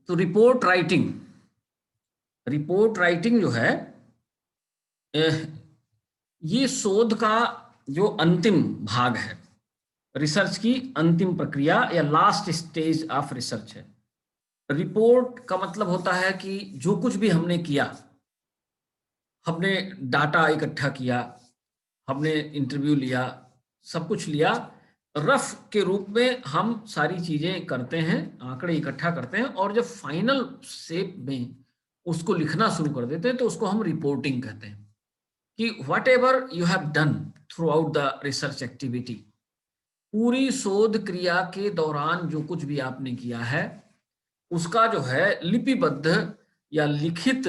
तो report writing जो है, ये शोध का जो अंतिम भाग है, रिसर्च की अंतिम प्रक्रिया या लास्ट स्टेज ऑफ रिसर्च है। रिपोर्ट का मतलब होता है कि जो कुछ भी हमने किया, हमने डाटा इकट्ठा किया, हमने इंटरव्यू लिया, सब कुछ लिया, रफ के रूप में हम सारी चीजें करते हैं, आंकड़े इकट्ठा करते हैं, और जब फाइनल शेप में उसको लिखना शुरू कर देते हैं तो उसको हम रिपोर्टिंग कहते हैं। कि what ever you have done through out the research activity, पूरी शोध क्रिया के दौरान जो कुछ भी आपने किया है उसका जो है लिपिबद्ध या लिखित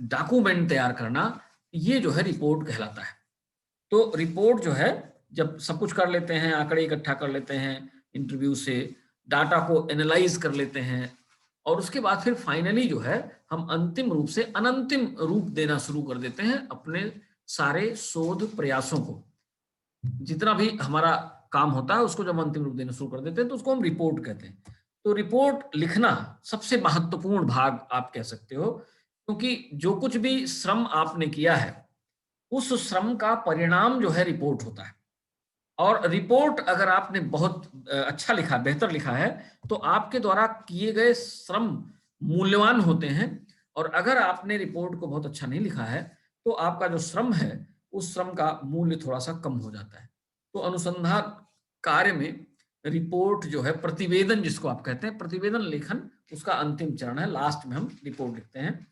डॉक्यूमेंट तैयार करना, ये जो है रिपोर्ट कहलाता है। तो रिपोर्ट जो है, जब सब कुछ कर लेते हैं, आंकड़े इकट्ठा कर लेते हैं, इंटरव्यू से डाटा को एनालाइज कर लेते हैं, और उसके बाद फिर फाइनली जो है हम अंतिम रूप से अनंतिम रूप देना शुरू कर देते हैं अपने सारे शोध प्रयासों को। जितना भी हमारा काम होता है उसको जब अंतिम रूप देना शुरू कर देते हैं तो उसको हम रिपोर्ट कहते हैं। तो रिपोर्ट लिखना सबसे महत्वपूर्ण भाग आप कह सकते हो, क्योंकि जो कुछ भी श्रम आपने किया है उस श्रम का परिणाम जो है रिपोर्ट होता है। और रिपोर्ट अगर आपने बहुत अच्छा लिखा, बेहतर लिखा है, तो आपके द्वारा किए गए श्रम मूल्यवान होते हैं। और अगर आपने रिपोर्ट को बहुत अच्छा नहीं लिखा है तो आपका जो श्रम है उस श्रम का मूल्य थोड़ा सा कम हो जाता है। तो अनुसंधान कार्य में रिपोर्ट जो है, प्रतिवेदन जिसको आप कहते हैं, प्रतिवेदन लेखन उसका अंतिम चरण है, लास्ट में हम रिपोर्ट लिखते हैं।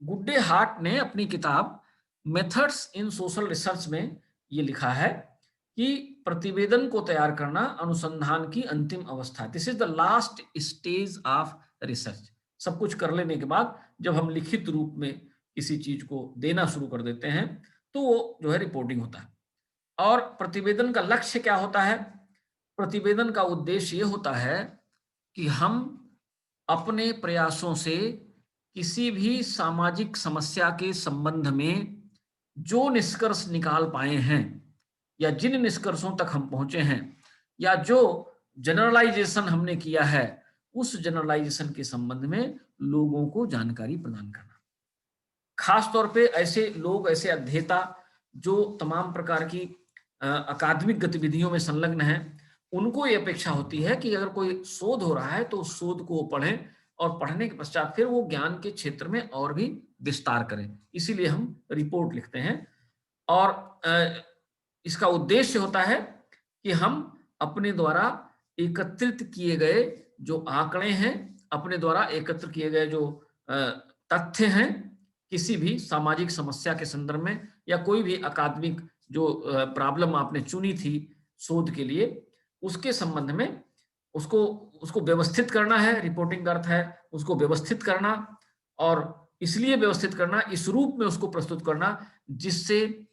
गुड्डे हार्ट ने अपनी किताब मेथड्स इन सोशल रिसर्च में ये लिखा है कि प्रतिवेदन को तैयार करना अनुसंधान की अंतिम अवस्था, this is the last stage of research. सब कुछ कर लेने के बाद जब हम लिखित रूप में किसी चीज को देना शुरू कर देते हैं तो वो जो है रिपोर्टिंग होता है। और प्रतिवेदन का लक्ष्य क्या होता है? प्रतिवेदन का उद्देश्य ये होता है कि हम अपने प्रयासों से किसी भी सामाजिक समस्या के संबंध में जो निष्कर्ष निकाल पाए हैं या जिन निष्कर्षों तक हम पहुंचे हैं या जो जनरलाइजेशन हमने किया है उस जनरलाइजेशन के संबंध में लोगों को जानकारी प्रदान करना। खास तौर पे ऐसे लोग, ऐसे अध्येता जो तमाम प्रकार की अकादमिक गतिविधियों में संलग्न हैं, उनको ये अपेक्षा होती है कि अगर कोई शोध हो रहा है तो उस शोध को वो पढ़ें और पढ़ने के पश्चात फिर वो ज्ञान के क्षेत्र में और भी विस्तार करें। इसीलिए हम रिपोर्ट लिखते हैं। और इसका उद्देश्य होता है कि हम अपने द्वारा एकत्रित किए गए जो आंकड़े हैं, अपने द्वारा एकत्र किए गए जो तथ्य हैं, किसी भी सामाजिक समस्या के संदर्भ में या कोई भी अकादमिक जो प्रॉब्लम आपने चुनी थी शोध के लिए, उसके संबंध में उसको उसको व्यवस्थित करना है। रिपोर्टिंग का अर्थ है उसको व्यवस्थित करना, और इसलिए व्यवस्थित करना, इस रूप में उसको प्रस्तुत करना जिससे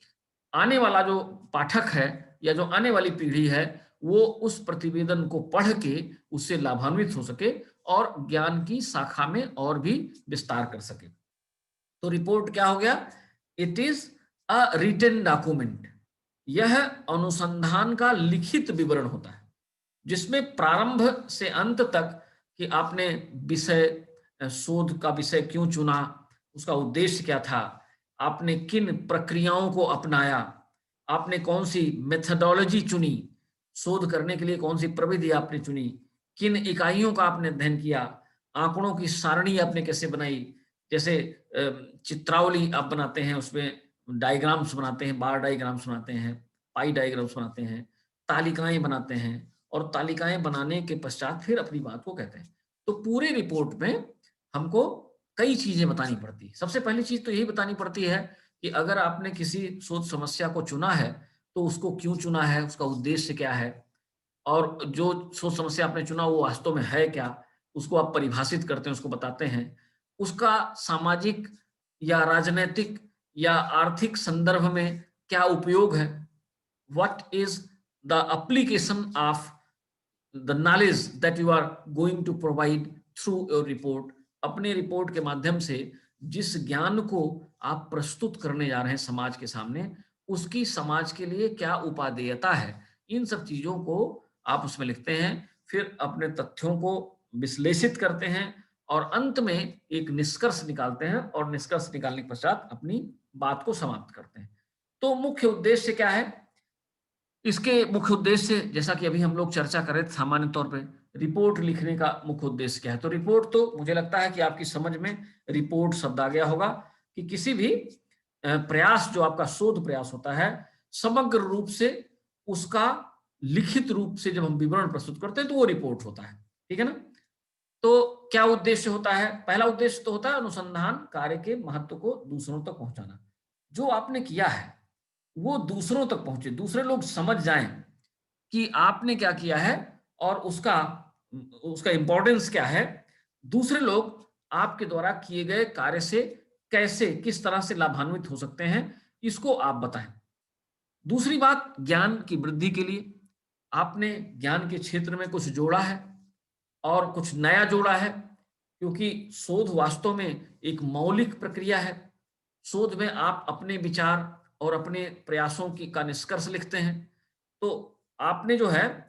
आने वाला जो पाठक है या जो आने वाली पीढ़ी है वो उस प्रतिवेदन को पढ़ के उससे लाभान्वित हो सके और ज्ञान की शाखा में और भी विस्तार कर सके। तो रिपोर्ट क्या हो गया? It is a written document. यह अनुसंधान का लिखित विवरण होता है जिसमें प्रारंभ से अंत तक कि आपने विषय, शोध का विषय क्यों चुना, उसका उद्देश्य क्या था, आपने किन प्रक्रियाओं को अपनाया, आपने कौन सी मेथडोलॉजी चुनी, शोध करने के लिए कौन सी प्रविधि आपने चुनी, किन इकाइयों का आपने अध्ययन किया, आंकड़ों की सारणी आपने कैसे बनाई, जैसे चित्रावली आप बनाते हैं, उसमें डायग्राम्स बनाते हैं, बार डायग्राम्स बनाते हैं, पाई डायग्राम्स बनाते हैं, तालिकाएं बनाते हैं, और तालिकाएं बनाने के पश्चात फिर अपनी बात को कहते हैं। तो पूरे रिपोर्ट में हमको कई चीजें बतानी पड़ती है। सबसे पहली चीज तो यही बतानी पड़ती है कि अगर आपने किसी शोध समस्या को चुना है तो उसको क्यों चुना है, उसका उद्देश्य क्या है, और जो शोध समस्या आपने चुना वो वास्तव में है क्या, उसको आप परिभाषित करते हैं, उसको बताते हैं। उसका सामाजिक या राजनीतिक या आर्थिक संदर्भ में क्या उपयोग है, what is the application of the knowledge that you are going to provide through your report. अपने रिपोर्ट के माध्यम से जिस ज्ञान को आप प्रस्तुत करने जा रहे हैं समाज के सामने, उसकी समाज के लिए क्या उपादेयता है, इन सब चीजों को आप उसमें लिखते हैं। फिर अपने तथ्यों को विश्लेषित करते हैं और अंत में एक निष्कर्ष निकालते हैं और निष्कर्ष निकालने के पश्चात अपनी बात को समाप्त करते हैं। तो मुख्य उद्देश्य क्या है? इसके मुख्य उद्देश्य, जैसा कि अभी हम लोग चर्चा कर रहे थे, सामान्य तौर पे रिपोर्ट लिखने का मुख्य उद्देश्य क्या है? तो रिपोर्ट, तो मुझे लगता है कि आपकी समझ में रिपोर्ट शब्द आ गया होगा कि किसी भी प्रयास, जो आपका शोध प्रयास होता है, समग्र रूप से उसका लिखित रूप से जब हम विवरण प्रस्तुत करते हैं तो वो रिपोर्ट होता है। ठीक है ना? तो क्या उद्देश्य होता है? पहला उद्देश्य तो होता है अनुसंधान कार्य के महत्व को दूसरों तक पहुंचाना। जो आपने किया है वो दूसरों तक पहुंचे, दूसरे लोग समझ जाएं कि आपने क्या किया है और उसका उसका इंपॉर्टेंस क्या है। दूसरे लोग आपके द्वारा किए गए कार्य से कैसे, किस तरह से लाभान्वित हो सकते हैं, इसको आप बताएं। दूसरी बात, ज्ञान की वृद्धि के लिए आपने ज्ञान के क्षेत्र में कुछ जोड़ा है और कुछ नया जोड़ा है, क्योंकि शोध वास्तव में एक मौलिक प्रक्रिया है। शोध में आप अपने विचार और अपने प्रयासों की का निष्कर्ष लिखते हैं। तो आपने जो है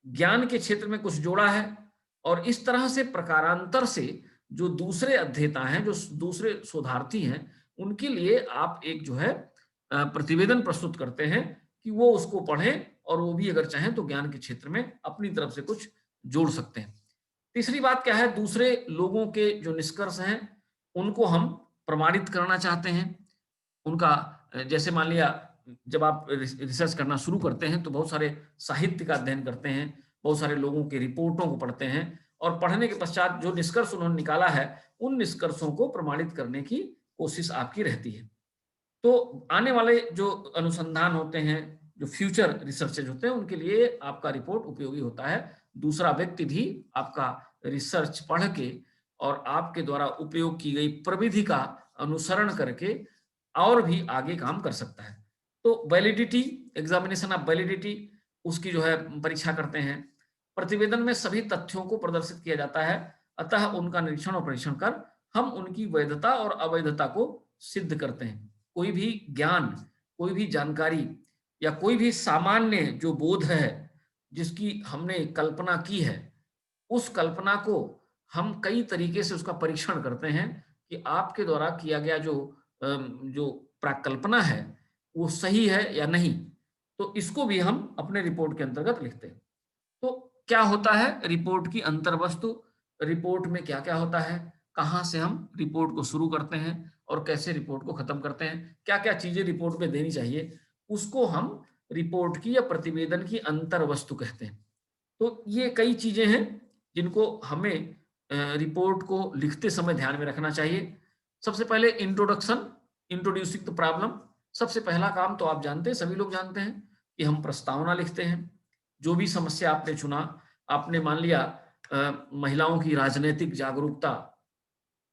ज्ञान के क्षेत्र में कुछ जोड़ा है और इस तरह से प्रकारांतर से जो दूसरे अध्येता हैं, जो दूसरे शोधार्थी हैं, उनके लिए आप एक जो है प्रतिवेदन प्रस्तुत करते हैं कि वो उसको पढ़ें और वो भी अगर चाहें तो ज्ञान के क्षेत्र में अपनी तरफ से कुछ जोड़ सकते हैं। तीसरी बात क्या है? दूसरे लोगों के जो निष्कर्ष हैं उनको हम प्रमाणित करना चाहते हैं। उनका जैसे मान लिया, जब आप रिसर्च करना शुरू करते हैं तो बहुत सारे साहित्य का अध्ययन करते हैं, बहुत सारे लोगों के रिपोर्टों को पढ़ते हैं और पढ़ने के पश्चात जो निष्कर्ष उन्होंने निकाला है उन निष्कर्षों को प्रमाणित करने की कोशिश आपकी रहती है। तो आने वाले जो अनुसंधान होते हैं, जो फ्यूचर रिसर्चेज होते हैं, उनके लिए आपका रिपोर्ट उपयोगी होता है। दूसरा व्यक्ति भी आपका रिसर्च पढ़ के और आपके द्वारा उपयोग की गई प्रविधि का अनुसरण करके और भी आगे काम कर सकता है। तो वैलिडिटी, एग्जामिनेशन ऑफ वैलिडिटी, उसकी जो है परीक्षा करते हैं। प्रतिवेदन में सभी तथ्यों को प्रदर्शित किया जाता है, अतः उनका निरीक्षण और परीक्षण कर हम उनकी वैधता और अवैधता को सिद्ध करते हैं। कोई भी ज्ञान, कोई भी जानकारी या कोई भी सामान्य जो बोध है जिसकी हमने कल्पना की है, उस कल्पना को हम कई तरीके से उसका परीक्षण करते हैं कि आपके द्वारा किया गया जो प्राकल्पना है वो सही है या नहीं। तो इसको भी हम अपने रिपोर्ट के अंतर्गत लिखते हैं। तो क्या होता है रिपोर्ट की अंतर्वस्तु? रिपोर्ट में क्या क्या होता है, कहाँ से हम रिपोर्ट को शुरू करते हैं और कैसे रिपोर्ट को खत्म करते हैं, क्या क्या चीजें रिपोर्ट में देनी चाहिए, उसको हम रिपोर्ट की या प्रतिवेदन की अंतर्वस्तु कहते हैं। तो ये कई चीजें हैं जिनको हमें रिपोर्ट को लिखते समय ध्यान में रखना चाहिए। सबसे पहले इंट्रोडक्शन, इंट्रोड्यूसिंग द प्रॉब्लम। सबसे पहला काम तो आप जानते हैं, सभी लोग जानते हैं कि हम प्रस्तावना लिखते हैं। जो भी समस्या आपने चुना, आपने मान लिया महिलाओं की राजनीतिक जागरूकता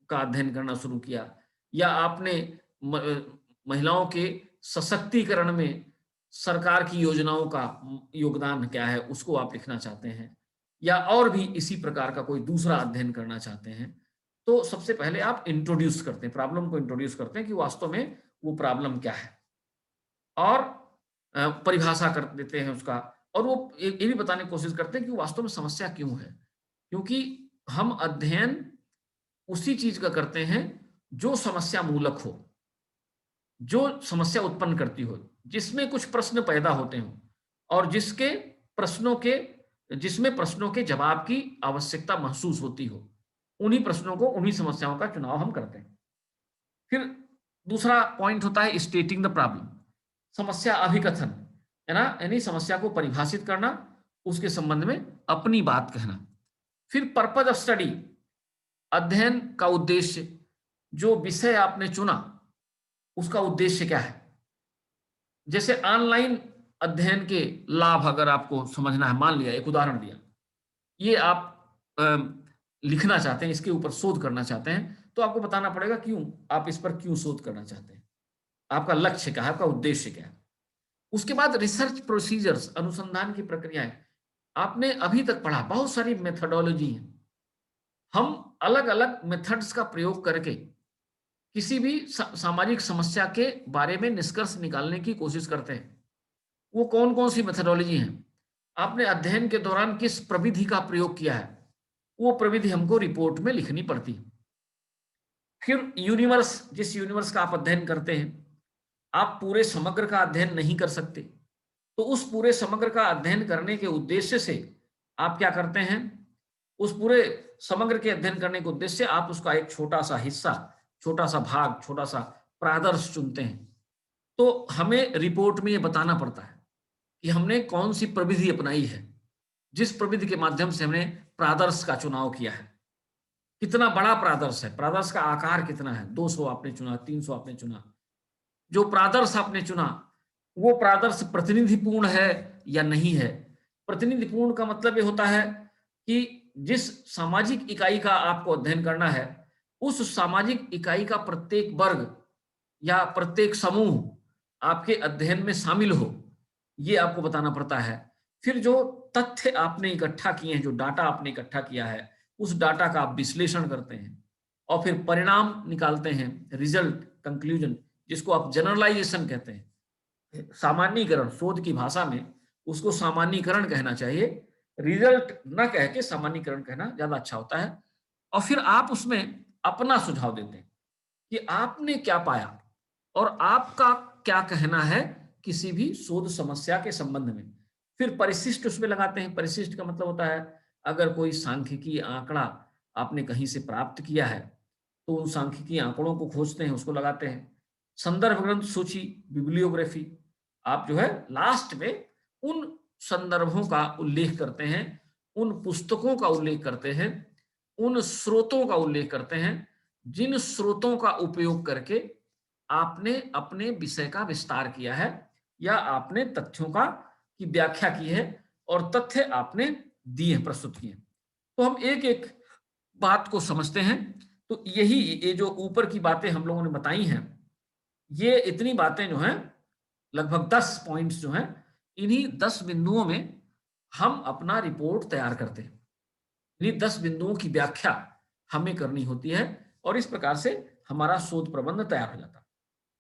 का अध्ययन करना शुरू किया, या आपने महिलाओं के सशक्तिकरण में सरकार की योजनाओं का योगदान क्या है उसको आप लिखना चाहते हैं, या और भी इसी प्रकार का कोई दूसरा अध्ययन करना चाहते हैं, तो सबसे पहले आप इंट्रोड्यूस करते हैं, प्रॉब्लम को इंट्रोड्यूस करते हैं कि वास्तव में वो प्रॉब्लम क्या है, और परिभाषा कर देते हैं उसका, और वो ये भी बताने की कोशिश करते हैं कि वास्तव में समस्या क्यों है। क्योंकि हम अध्ययन उसी चीज का करते हैं जो समस्या मूलक हो, जो समस्या उत्पन्न करती हो, जिसमें कुछ प्रश्न पैदा होते हो और जिसमें प्रश्नों के जवाब की आवश्यकता महसूस होती हो, उन्हीं प्रश्नों को, उन्हीं समस्याओं का चुनाव हम करते हैं। फिर दूसरा पॉइंट होता है स्टेटिंग द प्रॉब्लम, समस्या अभिकथन, है ना, यानी समस्या को परिभाषित करना, उसके संबंध में अपनी बात कहना। फिर पर्पज ऑफ स्टडी, अध्ययन का उद्देश्य, जो विषय आपने चुना उसका उद्देश्य क्या है। जैसे ऑनलाइन अध्ययन के लाभ अगर आपको समझना है, मान लिया एक उदाहरण दिया, ये आप लिखना चाहते हैं, इसके ऊपर शोध करना चाहते हैं, तो आपको बताना पड़ेगा क्यों आप इस पर क्यों शोध करना चाहते हैं, आपका लक्ष्य क्या है, आपका उद्देश्य क्या है। उसके बाद रिसर्च प्रोसीजर्स, अनुसंधान की प्रक्रियाएं। आपने अभी तक पढ़ा बहुत सारी मेथडोलॉजी है, हम अलग अलग मेथड्स का प्रयोग करके किसी भी सामाजिक समस्या के बारे में निष्कर्ष निकालने की कोशिश करते हैं। वो कौन कौन सी मेथडोलॉजी हैं, आपने अध्ययन के दौरान किस प्रविधि का प्रयोग किया है, वो प्रविधि हमको रिपोर्ट में लिखनी पड़ती है। फिर यूनिवर्स, जिस यूनिवर्स का आप अध्ययन करते हैं, आप पूरे समग्र का अध्ययन नहीं कर सकते, तो उस पूरे समग्र का अध्ययन करने के उद्देश्य से आप क्या करते हैं, उस पूरे समग्र के अध्ययन करने के उद्देश्य से आप उसका एक छोटा सा हिस्सा, छोटा सा भाग, छोटा सा प्रादर्श चुनते हैं। तो हमें रिपोर्ट में ये बताना पड़ता है कि हमने कौन सी प्रविधि अपनाई है, जिस प्रविधि के माध्यम से हमने प्रादर्श का चुनाव किया है। कितना बड़ा प्रादर्श है, प्रादर्श का आकार कितना है, 200 आपने चुना, 300 आपने चुना, जो प्रादर्श आपने चुना वो प्रादर्श प्रतिनिधिपूर्ण है या नहीं है। प्रतिनिधिपूर्ण का मतलब ये होता है कि जिस सामाजिक इकाई का आपको अध्ययन करना है, उस सामाजिक इकाई का प्रत्येक वर्ग या प्रत्येक समूह आपके अध्ययन में शामिल हो, ये आपको बताना पड़ता है। फिर जो तथ्य आपने इकट्ठा किए हैं, जो डाटा आपने इकट्ठा किया है, उस डाटा का आप विश्लेषण करते हैं और फिर परिणाम निकालते हैं, रिजल्ट, कंक्लूजन, जिसको आप जनरलाइजेशन कहते हैं, सामान्यीकरण। शोध की भाषा में उसको सामान्यीकरण कहना चाहिए, रिजल्ट न कह के सामान्यीकरण कहना ज्यादा अच्छा होता है। और फिर आप उसमें अपना सुझाव देते हैं कि आपने क्या पाया और आपका क्या कहना है किसी भी शोध समस्या के संबंध में। फिर परिशिष्ट उसमें लगाते हैं। परिशिष्ट का मतलब होता है अगर कोई सांख्यिकी आंकड़ा आपने कहीं से प्राप्त किया है तो उन सांख्यिकी आंकड़ों को खोजते हैं, उसको लगाते हैं। संदर्भ ग्रंथ सूची, बिब्लियोग्राफी, आप जो है लास्ट में उन संदर्भों का उल्लेख करते हैं, उन पुस्तकों का उल्लेख करते हैं, उन स्रोतों का उल्लेख करते हैं जिन स्रोतों का उपयोग करके आपने अपने विषय का विस्तार किया है या आपने तथ्यों का की व्याख्या की है और तथ्य आपने दिए, प्रस्तुत किए। तो हम एक एक बात को समझते हैं। तो यही, ये जो ऊपर की बातें हम लोगों ने बताई हैं, ये इतनी बातें जो हैं, लगभग 10 पॉइंट्स जो हैं, इन्हीं 10 बिंदुओं में हम अपना रिपोर्ट तैयार करते हैं। इन्हीं 10 बिंदुओं की व्याख्या हमें करनी होती है और इस प्रकार से हमारा शोध प्रबंध तैयार हो जाता है।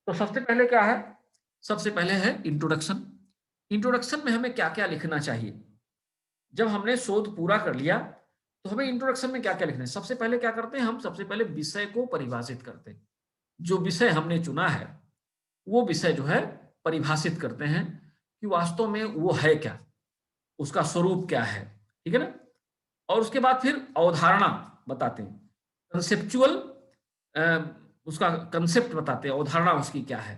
तो सबसे पहले क्या है, सबसे पहले है इंट्रोडक्शन। इंट्रोडक्शन में हमें क्या क्या लिखना चाहिए। जब हमने शोध पूरा कर लिया तो हमें इंट्रोडक्शन में क्या क्या लिखना है। सबसे पहले क्या करते हैं, हम सबसे पहले विषय को परिभाषित करते हैं। जो विषय हमने चुना है वो विषय जो है परिभाषित करते हैं कि वास्तव में वो है क्या, उसका स्वरूप क्या है, ठीक है ना। और उसके बाद फिर अवधारणा बताते हैं, कंसेप्चुअल, उसका कंसेप्ट बताते हैं, अवधारणा उसकी क्या है,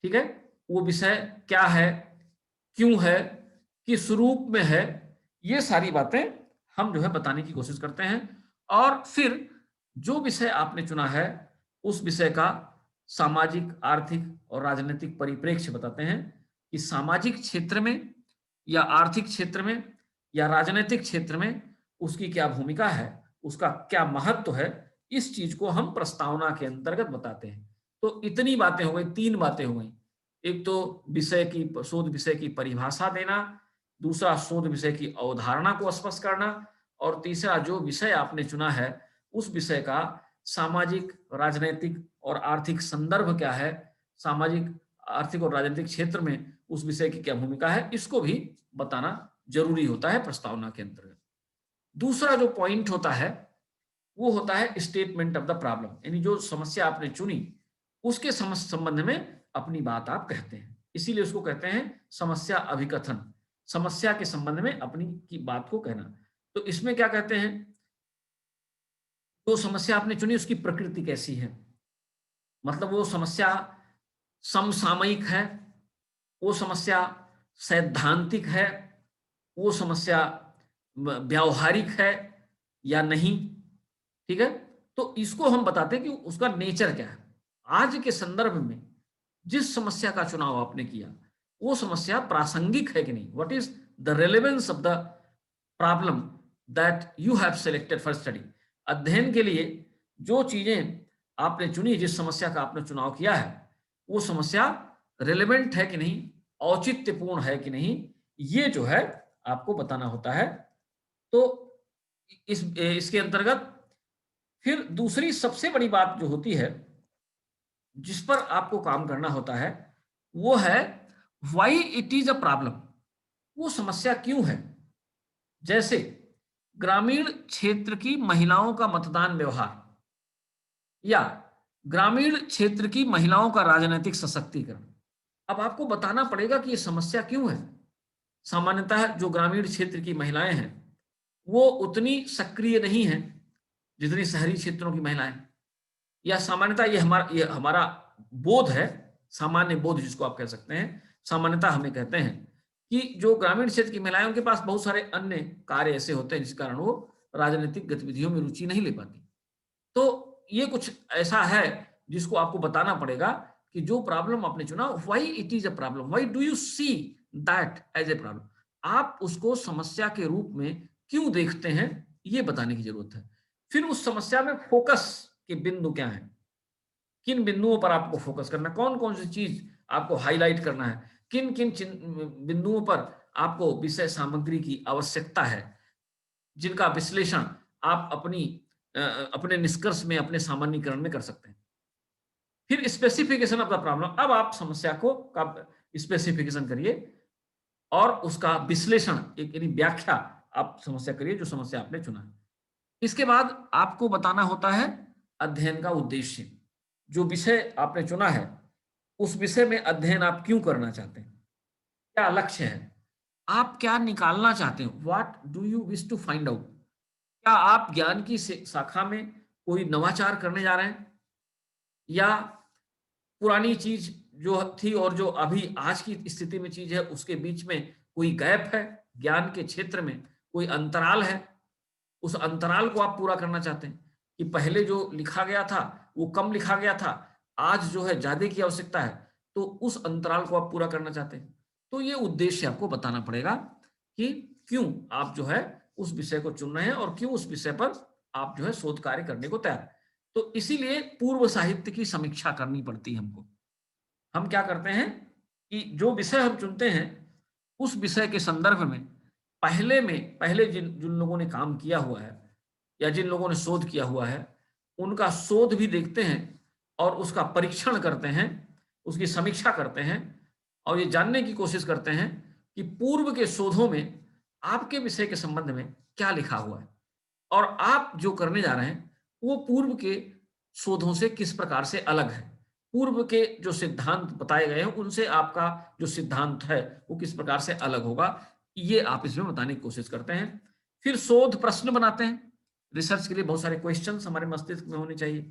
ठीक है। वो विषय क्या है, क्यों है, किस रूप में है, ये सारी बातें हम जो है बताने की कोशिश करते हैं। और फिर जो विषय आपने चुना है उस विषय का सामाजिक, आर्थिक और राजनीतिक परिप्रेक्ष्य बताते हैं कि सामाजिक क्षेत्र में या आर्थिक क्षेत्र में या राजनीतिक क्षेत्र में उसकी क्या भूमिका है, उसका क्या महत्व है, इस चीज को हम प्रस्तावना के अंतर्गत बताते हैं। तो इतनी बातें हो गई, 3 बातें हो गई। एक तो विषय की, शोध विषय की परिभाषा देना, दूसरा शोध विषय की अवधारणा को स्पष्ट करना, और तीसरा जो विषय आपने चुना है उस विषय का सामाजिक, राजनीतिक और आर्थिक संदर्भ क्या है, सामाजिक, आर्थिक और राजनीतिक क्षेत्र में उस विषय की क्या भूमिका है, इसको भी बताना जरूरी होता है प्रस्तावना के अंतर्गत। दूसरा जो पॉइंट होता है वो होता है स्टेटमेंट ऑफ द प्रॉब्लम, यानी जो समस्या आपने चुनी उसके संबंध में अपनी बात आप कहते हैं, इसीलिए उसको कहते हैं समस्या अभिकथन। समस्या के संबंध में अपनी की बात को कहना। तो इसमें क्या कहते हैं, जो समस्या आपने चुनी उसकी प्रकृति कैसी है, मतलब वो समस्या समसामयिक है, वो समस्या सैद्धांतिक है, वो समस्या व्यावहारिक है या नहीं, ठीक है। तो इसको हम बताते हैं कि उसका नेचर क्या है। आज के संदर्भ में जिस समस्या का चुनाव आपने किया वो समस्या प्रासंगिक है कि नहीं, what is the relevance of the problem that you have selected for study. अध्ययन के लिए जो चीजें आपने चुनी, जिस समस्या का आपने चुनाव किया है, वो समस्या रेलेवेंट है कि नहीं, औचित्यपूर्ण है कि नहीं, ये जो है आपको बताना होता है। तो इसके अंतर्गत फिर दूसरी सबसे बड़ी बात जो होती है जिस पर आपको काम करना होता है वो है why it is a problem, वो समस्या क्यों है। जैसे ग्रामीण क्षेत्र की महिलाओं का मतदान व्यवहार या ग्रामीण क्षेत्र की महिलाओं का राजनीतिक सशक्तिकरण। अब आपको बताना पड़ेगा कि ये समस्या क्यों है। सामान्यतः जो ग्रामीण क्षेत्र की महिलाएं हैं वो उतनी सक्रिय नहीं हैं जितनी शहरी क्षेत्रों की महिलाएं। या सामान्यतः ये हमारा बोध है, सामान्य बोध जिसको आप कह सकते हैं। सामान्यतः हमें कहते हैं कि जो ग्रामीण क्षेत्र की महिलाएं उनके पास बहुत सारे अन्य कार्य ऐसे होते हैं जिस कारण वो राजनीतिक गतिविधियों में रुचि नहीं ले पाती। तो ये कुछ ऐसा है जिसको आपको बताना पड़ेगा कि जो प्रॉब्लम आपने चुना, why it is a problem, why do you see that as a problem. आप उसको समस्या के रूप में क्यों देखते हैं, ये बताने की जरूरत है। फिर उस समस्या में फोकस के बिंदु क्या है, किन बिंदुओं पर आपको फोकस करना है, कौन कौन सी चीज आपको हाईलाइट करना है, किन किन बिंदुओं पर आपको विषय सामग्री की आवश्यकता है, जिनका विश्लेषण आप अपने निष्कर्ष में, अपने सामान्यीकरण में कर सकते हैं। फिर स्पेसिफिकेशन ऑफ द प्रॉब्लम। अब आप समस्या को का स्पेसिफिकेशन करिए और उसका विश्लेषण, एक यानी व्याख्या आप समस्या करिए जो समस्या आपने चुना है। इसके बाद आपको बताना होता है अध्ययन का उद्देश्य। जो विषय आपने चुना है उस विषय में अध्ययन आप क्यों करना चाहते हैं, क्या लक्ष्य है, आप क्या निकालना चाहते हैं, what do you wish to find out. क्या आप ज्ञान की शाखा में कोई नवाचार करने जा रहे हैं, या पुरानी चीज जो थी और जो अभी आज की स्थिति में चीज है उसके बीच में कोई गैप है, ज्ञान के क्षेत्र में कोई अंतराल है, उस अंतराल को आप पूरा करना चाहते हैं कि पहले जो लिखा गया था वो कम लिखा गया था, आज जो है ज्यादा की आवश्यकता है, तो उस अंतराल को आप पूरा करना चाहते हैं। तो ये उद्देश्य आपको बताना पड़ेगा कि क्यों आप जो है उस विषय को चुन रहे हैं और क्यों उस विषय पर आप जो है शोध कार्य करने को तैयार हैं। तो इसीलिए पूर्व साहित्य की समीक्षा करनी पड़ती है हमको। हम क्या करते हैं कि जो विषय हम चुनते हैं उस विषय के संदर्भ में पहले जिन जिन लोगों ने काम किया हुआ है या जिन लोगों ने शोध किया हुआ है उनका शोध भी देखते हैं और उसका परीक्षण करते हैं, उसकी समीक्षा करते हैं और ये जानने की कोशिश करते हैं कि पूर्व के शोधों में आपके विषय के संबंध में क्या लिखा हुआ है और आप जो करने जा रहे हैं वो पूर्व के शोधों से किस प्रकार से अलग है, पूर्व के जो सिद्धांत बताए गए हैं उनसे आपका जो सिद्धांत है वो किस प्रकार से अलग होगा, ये आप इसमें बताने की कोशिश करते हैं। फिर शोध प्रश्न बनाते हैं। रिसर्च के लिए बहुत सारे क्वेश्चंस हमारे मस्तिष्क में होने चाहिए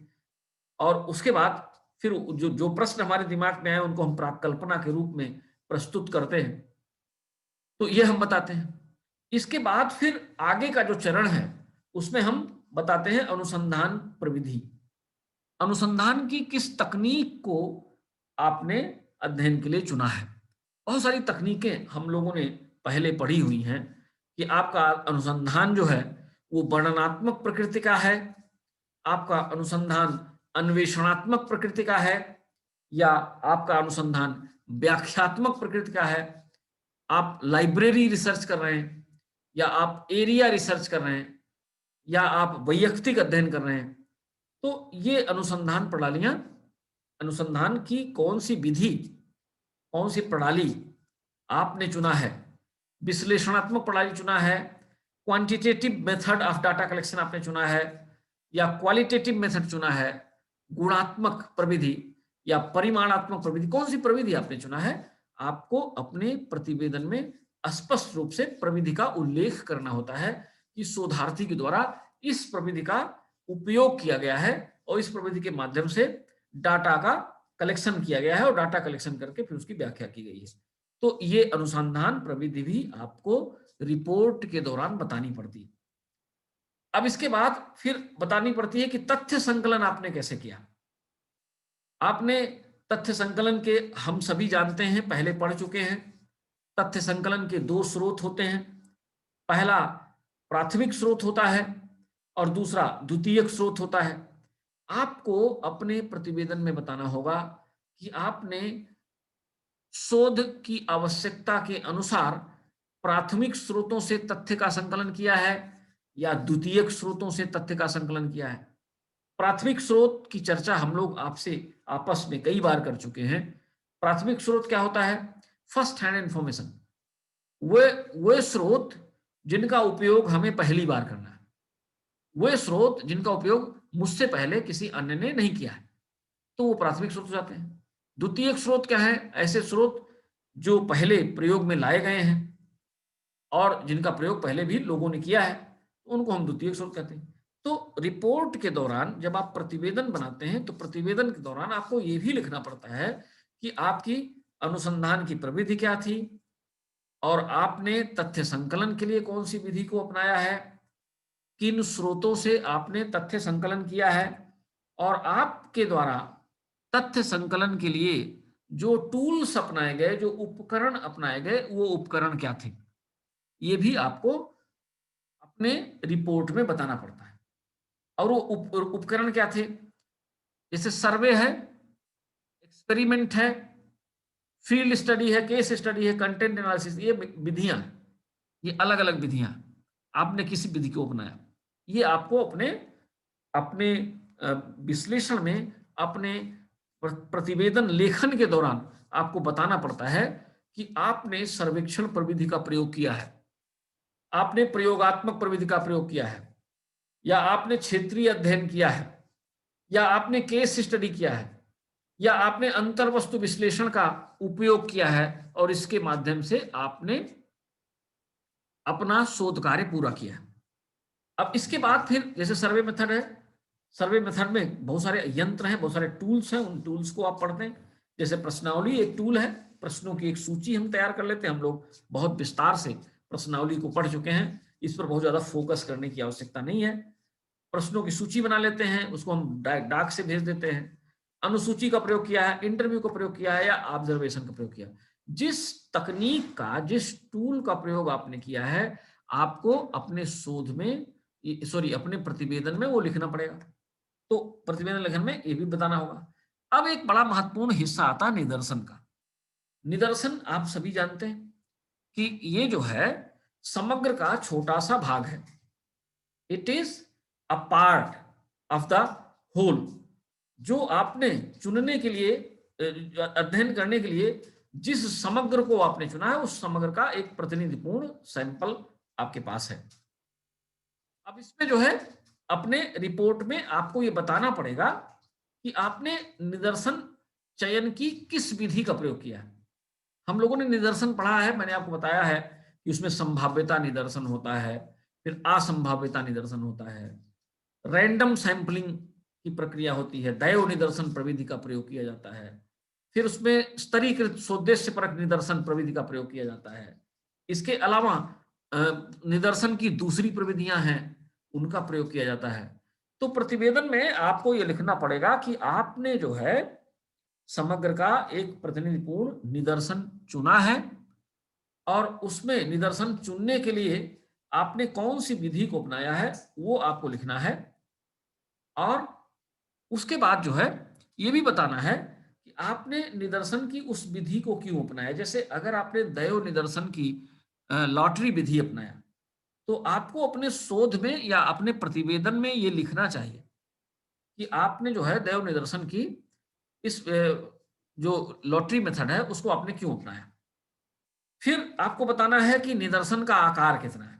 और उसके बाद फिर जो जो प्रश्न हमारे दिमाग में आए उनको हम प्राकल्पना के रूप में प्रस्तुत करते हैं, तो ये हम बताते हैं। इसके बाद फिर आगे का जो चरण है उसमें हम बताते हैं अनुसंधान प्रविधि। अनुसंधान की किस तकनीक को आपने अध्ययन के लिए चुना है। बहुत सारी तकनीकें हम लोगों ने पहले पढ़ी हुई हैं कि आपका अनुसंधान जो है वो वर्णनात्मक प्रकृति का है, आपका अनुसंधान अन्वेषणात्मक प्रकृति का है, या आपका अनुसंधान व्याख्यात्मक प्रकृति का है, आप लाइब्रेरी रिसर्च कर रहे हैं या आप एरिया रिसर्च कर रहे हैं या आप वैयक्तिक अध्ययन कर रहे हैं। तो ये अनुसंधान प्रणालियां, अनुसंधान की कौन सी विधि, कौन सी प्रणाली आपने चुना है, विश्लेषणात्मक प्रणाली चुना है, quantitative method of data collection आपने चुना है, या क्वालिटेटिव मेथड चुना है, गुणात्मक प्रविधि या परिमाणात्मक प्रविधि, कौन सी प्रविधि आपने चुना है, आपको अपने प्रतिवेदन में स्पष्ट रूप से प्रविधि का उल्लेख करना होता है कि शोधार्थी के द्वारा इस प्रविधि का उपयोग किया गया है और इस प्रविधि के माध्यम से डाटा का कलेक्शन किया गया है और डाटा कलेक्शन करके फिर उसकी व्याख्या की गई है। तो ये अनुसंधान प्रविधि भी आपको रिपोर्ट के दौरान बतानी पड़ती है। अब इसके बाद फिर बतानी पड़ती है कि तथ्य संकलन आपने कैसे किया। आपने तथ्य संकलन के, हम सभी जानते हैं, पहले पढ़ चुके हैं, तथ्य संकलन के दो स्रोत होते हैं। पहला प्राथमिक स्रोत होता है और दूसरा द्वितीयक स्रोत होता है। आपको अपने प्रतिवेदन में बताना होगा कि आपने शोध की आवश्यकता के अनुसार प्राथमिक स्रोतों से तथ्य का संकलन किया है या द्वितीयक स्रोतों से तथ्य का संकलन किया है। प्राथमिक स्रोत की चर्चा हम लोग आपसे आपस में कई बार कर चुके हैं। प्राथमिक स्रोत क्या होता है? First hand information. वे स्रोत जिनका उपयोग हमें पहली बार करना है, वे स्रोत जिनका उपयोग मुझसे पहले किसी अन्य ने नहीं किया है, तो वो प्राथमिक स्रोत हो जाते हैं। द्वितीयक स्रोत क्या है? ऐसे स्रोत जो पहले प्रयोग में लाए गए हैं और जिनका प्रयोग पहले भी लोगों ने किया है, उनको हम द्वितीयक स्रोत कहते हैं। तो रिपोर्ट के दौरान जब आप प्रतिवेदन बनाते हैं, तो प्रतिवेदन के दौरान आपको ये भी लिखना पड़ता है कि आपकी अनुसंधान की प्रविधि क्या थी और आपने तथ्य संकलन के लिए कौन सी विधि को अपनाया है, किन स्रोतों से आपने तथ्य संकलन किया है, और आपके द्वारा तथ्य संकलन के लिए जो टूल्स अपनाए गए, जो उपकरण अपनाए गए, वो उपकरण क्या थे, ये भी आपको अपने रिपोर्ट में बताना पड़ता है। और वो उपकरण क्या थे? जैसे सर्वे है, एक्सपेरिमेंट है, फील्ड स्टडी है, केस स्टडी है, कंटेंट एनालिसिस, ये विधियां, ये अलग अलग विधियां, आपने किसी विधि को अपनाया, ये आपको अपने अपने विश्लेषण में, अपने प्रतिवेदन लेखन के दौरान आपको बताना पड़ता है कि आपने सर्वेक्षण प्रविधि का प्रयोग किया है, आपने प्रयोगात्मक प्रविधि का प्रयोग किया है, या आपने क्षेत्रीय अध्ययन किया है, या आपने केस स्टडी किया है, या आपने अंतर्वस्तु विश्लेषण का उपयोग किया है और इसके माध्यम से आपने अपना शोध कार्य पूरा किया है। अब इसके बाद फिर जैसे सर्वे मेथड है, सर्वे मेथड में बहुत सारे यंत्र हैं, बहुत सारे टूल्स हैं, उन टूल्स को आप पढ़ते हैं। जैसे प्रश्नावली एक टूल है, प्रश्नों की एक सूची हम तैयार कर लेते हैं। हम लोग बहुत विस्तार से प्रश्नावली को पढ़ चुके हैं, इस पर बहुत ज्यादा फोकस करने की आवश्यकता नहीं है। प्रश्नों की सूची बना लेते हैं, उसको हम डाक से भेज देते हैं। अनुसूची का प्रयोग किया है, इंटरव्यू का प्रयोग किया है, या ऑब्जर्वेशन का प्रयोग किया, जिस तकनीक का, जिस टूल का प्रयोग आपने किया है, आपको अपने शोध में, सॉरी, अपने प्रतिवेदन में वो लिखना पड़ेगा। तो प्रतिवेदन लेखन में ये भी बताना होगा। अब एक बड़ा महत्वपूर्ण हिस्सा आता है निदर्शन का। निदर्शन आप सभी जानते हैं कि ये जो है समग्र का छोटा सा भाग है। It is a part of the whole, जो आपने चुनने के लिए, अध्ययन करने के लिए जिस समग्र को आपने चुना है, उस समग्र का एक प्रतिनिधिपूर्ण सैंपल आपके पास है। अब इसमें जो है अपने रिपोर्ट में आपको ये बताना पड़ेगा कि आपने निदर्शन चयन की किस विधि का प्रयोग किया है। हम लोगों ने निदर्शन पढ़ा है, मैंने आपको बताया है कि उसमें संभाव्यता निदर्शन होता है, फिर असंभाव्यता निदर्शन होता है, रैंडम सैंपलिंग की प्रक्रिया होती है, दैव निदर्शन प्रविधि का प्रयोग किया जाता है, फिर उसमें स्तरीकृत सोद्देश्यपरक निदर्शन प्रविधि का प्रयोग किया जाता है। इसके अलावा निदर्शन की दूसरी प्रविधियां हैं, उनका प्रयोग किया जाता है। तो प्रतिवेदन में आपको यह लिखना पड़ेगा कि आपने जो है समग्र का एक प्रतिनिधिपूर्ण निदर्शन चुना है, और उसमें निदर्शन चुनने के लिए आपने कौन सी विधि को अपनाया है, वो आपको लिखना है। और उसके बाद जो है ये भी बताना है कि आपने निदर्शन की उस विधि को क्यों अपनाया। जैसे अगर आपने दैव निदर्शन की लॉटरी विधि अपनाया, तो आपको अपने शोध में या अपने प्रतिवेदन में ये लिखना चाहिए कि आपने जो है दैव निदर्शन की इस जो लॉटरी मेथड है उसको आपने क्यों अपनाया। फिर आपको बताना है कि निदर्शन का आकार कितना है।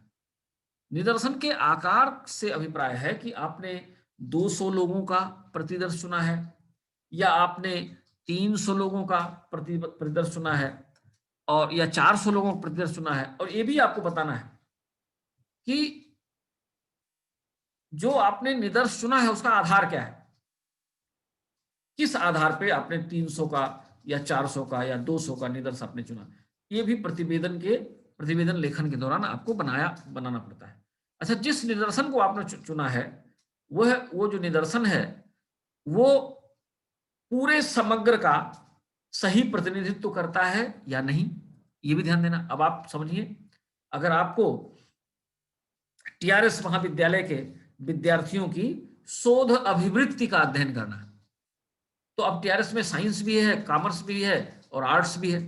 निदर्शन के आकार से अभिप्राय है कि आपने 200 लोगों का प्रतिदर्श चुना है, या आपने 300 लोगों का प्रतिदर्श चुना है, और या 400 लोगों का प्रतिदर्श चुना है। और ये भी आपको बताना है कि जो आपने निदर्श चुना है उसका आधार क्या है, किस आधार पे आपने 300 का या 400 का या 200 का निदर्श आपने चुना। ये भी प्रतिवेदन लेखन के दौरान आपको बनाना पड़ता है। अच्छा, जिस निदर्शन को आपने चुना है, वो जो निदर्शन है वो पूरे समग्र का सही प्रतिनिधित्व करता है या नहीं, ये भी ध्यान देना। अब आप समझिए, अगर आपको टीआरएस महाविद्यालय के विद्यार्थियों की शोध अभिवृत्ति का अध्ययन करना है, तो अब टीआरएस में साइंस भी है, कॉमर्स भी है और आर्ट्स भी है,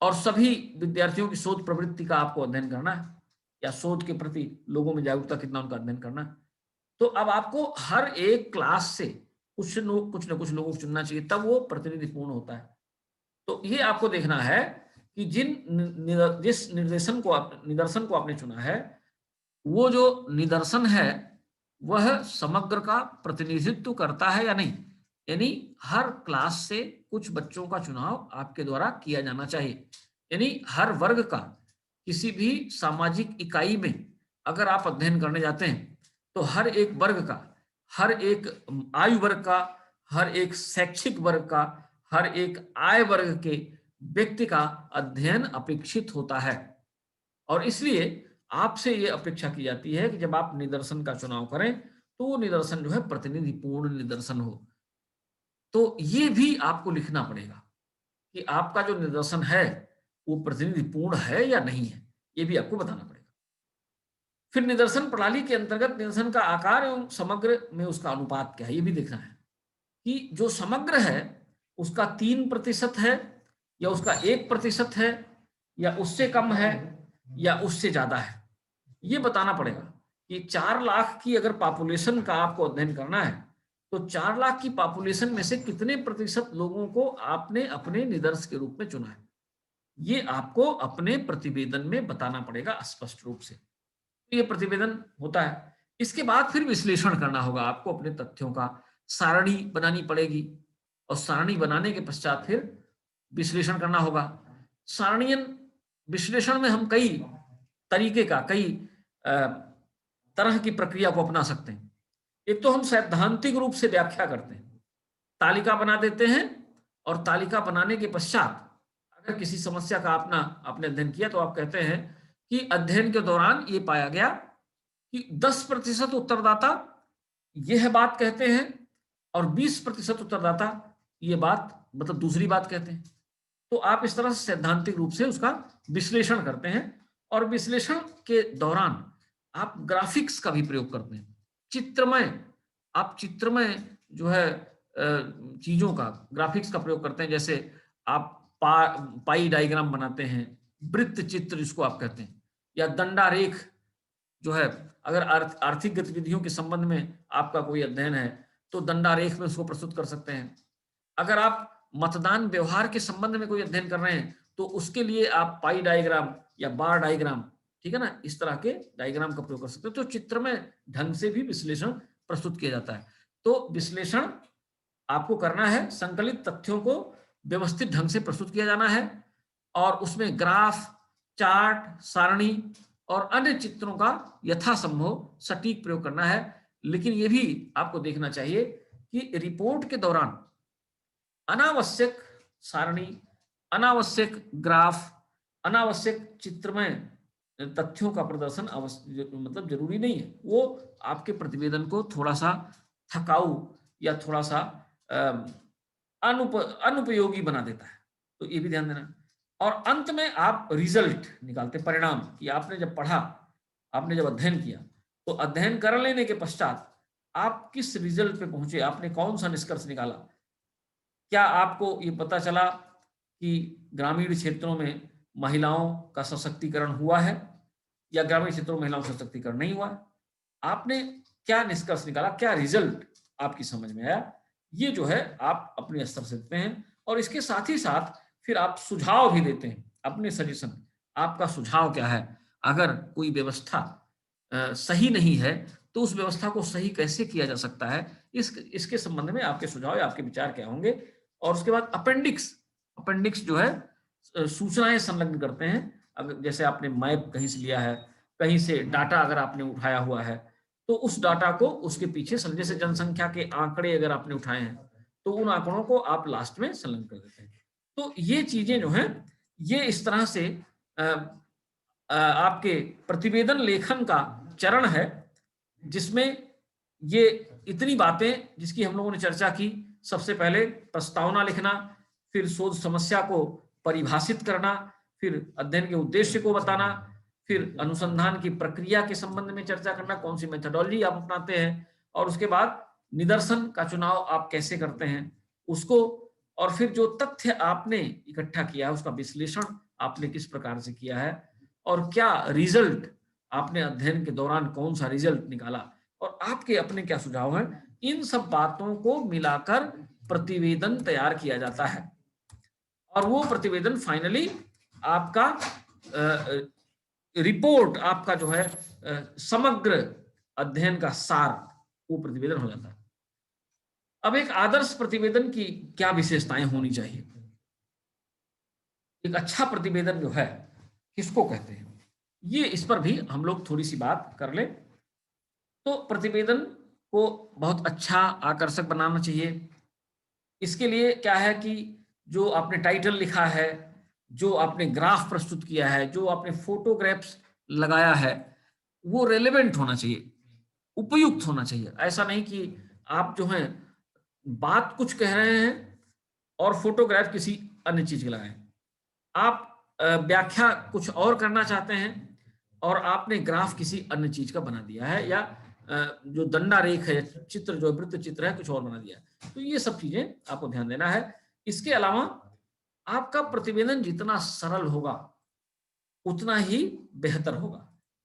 और सभी विद्यार्थियों की शोध प्रवृत्ति का आपको अध्ययन करना है, या शोध के प्रति लोगों में जागरूकता कितना, उनका अध्ययन करना है। तो अब आपको हर एक क्लास से कुछ न कुछ लोगों को चुनना चाहिए, तब वो प्रतिनिधिपूर्ण होता है। तो ये आपको देखना है कि जिस निदर्शन को आपने चुना है, वो जो निदर्शन है वह समग्र का प्रतिनिधित्व करता है या नहीं। यानी हर क्लास से कुछ बच्चों का चुनाव आपके द्वारा किया जाना चाहिए। यानी हर वर्ग का, किसी भी सामाजिक इकाई में अगर आप अध्ययन करने जाते हैं तो हर एक वर्ग का, हर एक आयु वर्ग का, हर एक शैक्षिक वर्ग का, हर एक आय वर्ग के व्यक्ति का अध्ययन अपेक्षित होता है। और इसलिए आपसे ये अपेक्षा की जाती है कि जब आप निदर्शन का चुनाव करें तो वो निदर्शन जो है प्रतिनिधिपूर्ण निदर्शन हो। तो ये भी आपको लिखना पड़ेगा कि आपका जो निदर्शन है वो प्रतिनिधिपूर्ण है या नहीं है, ये भी आपको बताना पड़ेगा। फिर निदर्शन प्रणाली के अंतर्गत निदर्शन का आकार एवं समग्र में उसका अनुपात क्या है, ये भी देखना है कि जो समग्र है उसका 3% है या उसका 1% है या उससे कम है या उससे ज्यादा है, ये बताना पड़ेगा। कि 4 लाख की अगर पॉपुलेशन का आपको अध्ययन करना है तो 4 लाख की पॉपुलेशन में से कितने प्रतिशत लोगों को आपने अपने निदर्श के रूप में चुना है, ये आपको अपने प्रतिवेदन में बताना पड़ेगा स्पष्ट रूप से। तो ये प्रतिवेदन होता है। इसके बाद फिर विश्लेषण करना होगा आपको अपने तथ्यों का, सारणी बनानी पड़ेगी और सारणी बनाने के पश्चात फिर विश्लेषण करना होगा। सारणीयन विश्लेषण में हम कई तरीके का, कई तरह की प्रक्रिया को अपना सकते हैं। एक तो हम सैद्धांतिक रूप से व्याख्या करते हैं, तालिका बना देते हैं और तालिका बनाने के पश्चात अगर किसी समस्या का आपने अध्ययन किया तो आप कहते हैं कि अध्ययन के दौरान ये पाया गया कि 10% उत्तरदाता यह बात कहते हैं और 20% उत्तरदाता ये बात, मतलब दूसरी बात कहते हैं। तो आप इस तरह से सैद्धांतिक रूप से उसका विश्लेषण करते हैं और विश्लेषण के दौरान आप ग्राफिक्स का भी प्रयोग करते हैं, चित्रमय, आप चित्रमय जो है चीजों का, ग्राफिक्स का प्रयोग करते हैं। जैसे आप पाई डायग्राम बनाते हैं, वृत्त चित्र जिसको आप कहते हैं, या दंडारेख जो है, अगर आर्थिक गतिविधियों के संबंध में आपका कोई अध्ययन है तो दंडारेख में उसको प्रस्तुत कर सकते हैं। अगर आप मतदान व्यवहार के संबंध में कोई अध्ययन कर रहे हैं तो उसके लिए आप पाई डायग्राम या बार डायग्राम, ठीक है ना, इस तरह के डायग्राम का प्रयोग कर सकते हैं। तो चित्रमय ढंग से भी विश्लेषण प्रस्तुत किया जाता है। तो विश्लेषण आपको करना है, संकलित तथ्यों को व्यवस्थित ढंग से प्रस्तुत किया जाना है और उसमें ग्राफ, चार्ट, सारणी और अन्य चित्रों का यथासंभव सटीक प्रयोग करना है। लेकिन यह भी आपको देखना चाहिए कि रिपोर्ट के दौरान अनावश्यक सारणी, अनावश्यक ग्राफ, अनावश्यक चित्रमय तथ्यों का प्रदर्शन मतलब जरूरी नहीं है। वो आपके प्रतिवेदन को थोड़ा सा थकाऊ या थोड़ा सा अनुपयोगी बना देता है। तो ये भी ध्यान देना। और अंत में आप रिजल्ट निकालते, परिणाम, कि आपने जब पढ़ा, आपने जब अध्ययन किया तो अध्ययन कर लेने के पश्चात आप किस रिजल्ट पे पहुंचे, आपने कौन सा निष्कर्ष निकाला। क्या आपको ये पता चला कि ग्रामीण क्षेत्रों में महिलाओं का सशक्तिकरण हुआ है या ग्रामीण क्षेत्रों में महिलाओं का सशक्तिकरण नहीं हुआ, आपने क्या निष्कर्ष निकाला, क्या रिजल्ट आपकी समझ में आया, ये जो है आप अपने स्तर से देते हैं। और इसके साथ ही साथ फिर आप सुझाव भी देते हैं, अपने सजेशन, आपका सुझाव क्या है। अगर कोई व्यवस्था सही नहीं है तो उस व्यवस्था को सही कैसे किया जा सकता है, इसके संबंध में आपके सुझाव या आपके विचार क्या होंगे। और उसके बाद अपेंडिक्स जो है सूचनाएं संलग्न करते हैं। अगर जैसे आपने मैप कहीं से लिया है, कहीं से डाटा अगर आपने उठाया हुआ है तो उस डाटा को उसके पीछे, जैसे जनसंख्या के आंकड़े अगर आपने उठाए हैं तो उन आंकड़ों को आप लास्ट में संलग्न कर देते हैं। तो ये चीजें जो हैं, ये इस तरह से आपके प्रतिवेदन लेखन का चरण है जिसमें ये इतनी बातें जिसकी हम लोगों ने चर्चा की। सबसे पहले प्रस्तावना लिखना, फिर शोध समस्या को परिभाषित करना, फिर अध्ययन के उद्देश्य को बताना, फिर अनुसंधान की प्रक्रिया के संबंध में चर्चा करना, कौन सी मेथोडोलॉजी आप अपनाते हैं, और उसके बाद निदर्शन का चुनाव आप कैसे करते हैं उसको, और फिर जो तथ्य आपने इकट्ठा किया है उसका विश्लेषण आपने किस प्रकार से किया है और क्या रिजल्ट आपने अध्ययन के दौरान कौन सा रिजल्ट निकाला और आपके अपने क्या सुझाव हैं। इन सब बातों को मिलाकर प्रतिवेदन तैयार किया जाता है और वो प्रतिवेदन फाइनली आपका रिपोर्ट, आपका जो है समग्र अध्ययन का सार, वो प्रतिवेदन हो जाता है। अब एक आदर्श प्रतिवेदन की क्या विशेषताएं होनी चाहिए? एक अच्छा प्रतिवेदन जो है किसको कहते हैं, ये इस पर भी हम लोग थोड़ी सी बात कर लें। तो प्रतिवेदन को बहुत अच्छा आकर्षक बनाना चाहिए। इसके लिए क्या है कि जो आपने टाइटल लिखा है, जो आपने ग्राफ प्रस्तुत किया है, जो आपने फोटोग्राफ्स लगाया है, वो रेलेवेंट होना चाहिए, उपयुक्त होना चाहिए। ऐसा नहीं कि आप जो है बात कुछ कह रहे हैं और फोटोग्राफ किसी अन्य चीज की लगाएं। आप व्याख्या कुछ और करना चाहते हैं और आपने ग्राफ किसी अन्य चीज का बना दिया है, या जो दंडा रेख है, चित्र जो वृत्त चित्र है, कुछ और बना दिया है। तो ये सब चीजें आपको ध्यान देना है। इसके अलावा आपका प्रतिवेदन जितना सरल होगा उतना ही बेहतर होगा,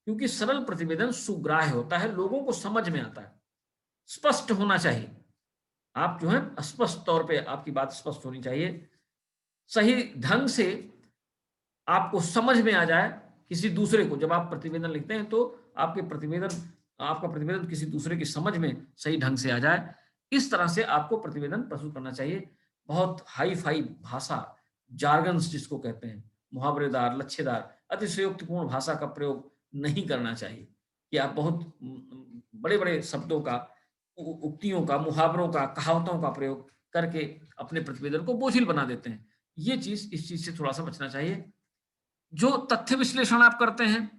क्योंकि सरल प्रतिवेदन सुग्राह्य होता है, लोगों को समझ में आता है। स्पष्ट होना चाहिए, आप जो है स्पष्ट तौर पे आपकी बात स्पष्ट होनी चाहिए, सही ढंग से आपको समझ में आ जाए। किसी दूसरे को जब आप प्रतिवेदन लिखते हैं तो आपका प्रतिवेदन किसी दूसरे की समझ में सही ढंग से आ जाए, इस तरह से आपको प्रतिवेदन प्रस्तुत करना चाहिए। बहुत हाई फाई भाषा, जार्गन्स जिसको कहते हैं, मुहावरेदार, लच्छेदार, अतिशयोक्तिपूर्ण भाषा का प्रयोग नहीं करना चाहिए कि आप बहुत बड़े बड़े शब्दों का, उक्तियों का, मुहावरों का, कहावतों का प्रयोग करके अपने प्रतिवेदन को बोझिल बना देते हैं। ये चीज, इस चीज से थोड़ा सा बचना चाहिए। जो तथ्य विश्लेषण आप करते हैं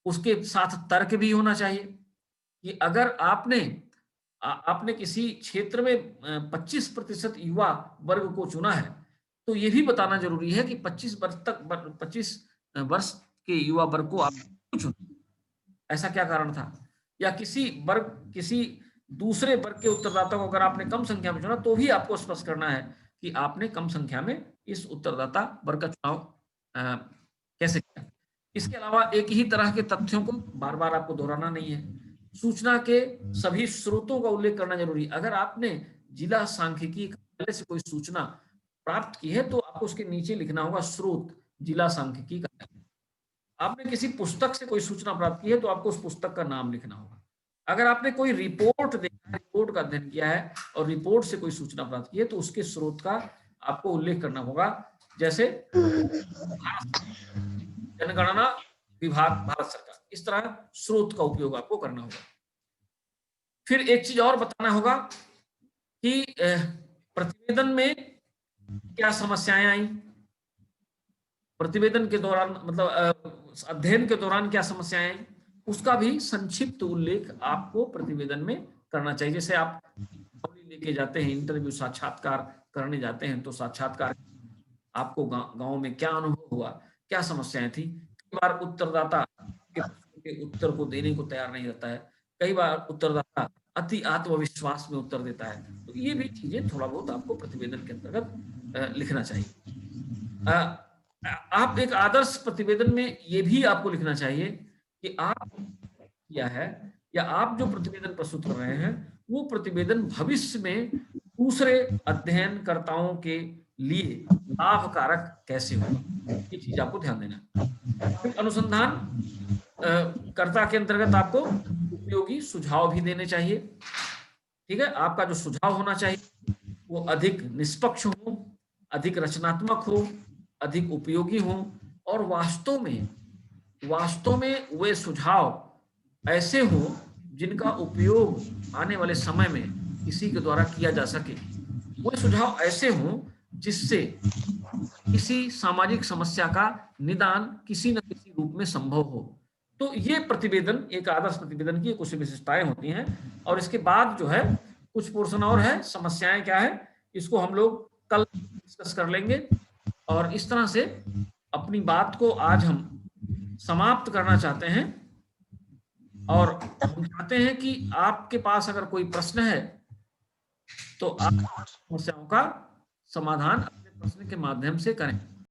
उसके साथ तर्क भी होना चाहिए, कि अगर आपने किसी क्षेत्र में 25% युवा वर्ग को चुना है, तो ये भी बताना जरूरी है कि 25 वर्ष के युवा वर्ग को आप क्यों चुना, ऐसा क्या कारण था। या किसी दूसरे वर्ग के उत्तरदाता को अगर आपने कम संख्या में चुना, तो भी आपको स्पष्ट करना है कि आपने कम संख्या में इस उत्तरदाता वर्ग का चुनाव कैसे किया। इसके अलावा एक ही तरह के तथ्यों को बार बार आपको दोहराना नहीं है। सूचना के सभी स्रोतों का उल्लेख करना जरूरी है। अगर आपने जिला सांख्यिकी कार्यालय से कोई सूचना प्राप्त की है, तो आपको उसके नीचे लिखना होगा स्रोत जिला सांख्यिकी कार्यालय। आपने किसी पुस्तक से कोई सूचना प्राप्त की है, तो आपको उस पुस्तक का नाम लिखना होगा। अगर आपने कोई रिपोर्ट देखा, रिपोर्ट का अध्ययन किया है और रिपोर्ट से कोई सूचना प्राप्त की है, तो उसके स्रोत का आपको उल्लेख करना होगा। जैसे जनगणना विभाग, भारत सरकार, इस तरह स्रोत का उपयोग आपको करना होगा। फिर एक चीज और बताना होगा कि प्रतिवेदन में क्या समस्याएं आई, प्रतिवेदन के दौरान, मतलब अध्ययन के दौरान क्या समस्याएं आई, उसका भी संक्षिप्त उल्लेख आपको प्रतिवेदन में करना चाहिए। जैसे आप लेके जाते हैं, इंटरव्यू साक्षात्कार करने जाते हैं, तो साक्षात्कार आपको गांव में क्या अनुभव हुआ, क्या समस्याएं थी। कई बार उत्तरदाता के उत्तर को देने को तैयार नहीं रहता है, कई बार उत्तरदाता अति आत्मविश्वास में उत्तर देता है। तो ये भी चीजें थोड़ा बहुत आपको प्रतिवेदन के अंतर्गत लिखना चाहिए। आप एक आदर्श प्रतिवेदन में ये भी आपको लिखना चाहिए कि आप किया है, या आप जो प्रतिवेदन प्रस्तुत कर रहे हैं, वो प्रतिवेदन भविष्य में दूसरे अध्ययनकर्ताओं के लिए लाभकारक कैसे होगा, ये चीज आपको ध्यान देना। अनुसंधान कर्ता के अंतर्गत आपको उपयोगी सुझाव भी देने चाहिए। ठीक है, आपका जो सुझाव होना चाहिए वो अधिक निष्पक्ष हो, अधिक रचनात्मक हो, अधिक उपयोगी हो, और वास्तव में वे सुझाव ऐसे हो जिनका उपयोग आने वाले समय में किसी के द्वारा किया जा सके। वे सुझाव ऐसे हो जिससे किसी सामाजिक समस्या का निदान किसी न किसी रूप में संभव हो। तो ये प्रतिवेदन, एक आदर्श प्रतिवेदन की कुछ विशेषताएं होती हैं। और इसके बाद जो है कुछ पोर्शन और है, समस्याएं क्या है, इसको हम लोग कल डिस्कस कर लेंगे। और इस तरह से अपनी बात को आज हम समाप्त करना चाहते हैं, और हम चाहते हैं कि आपके पास अगर कोई प्रश्न है तो आप समस्याओं का समाधान अपने प्रश्न के माध्यम से करें।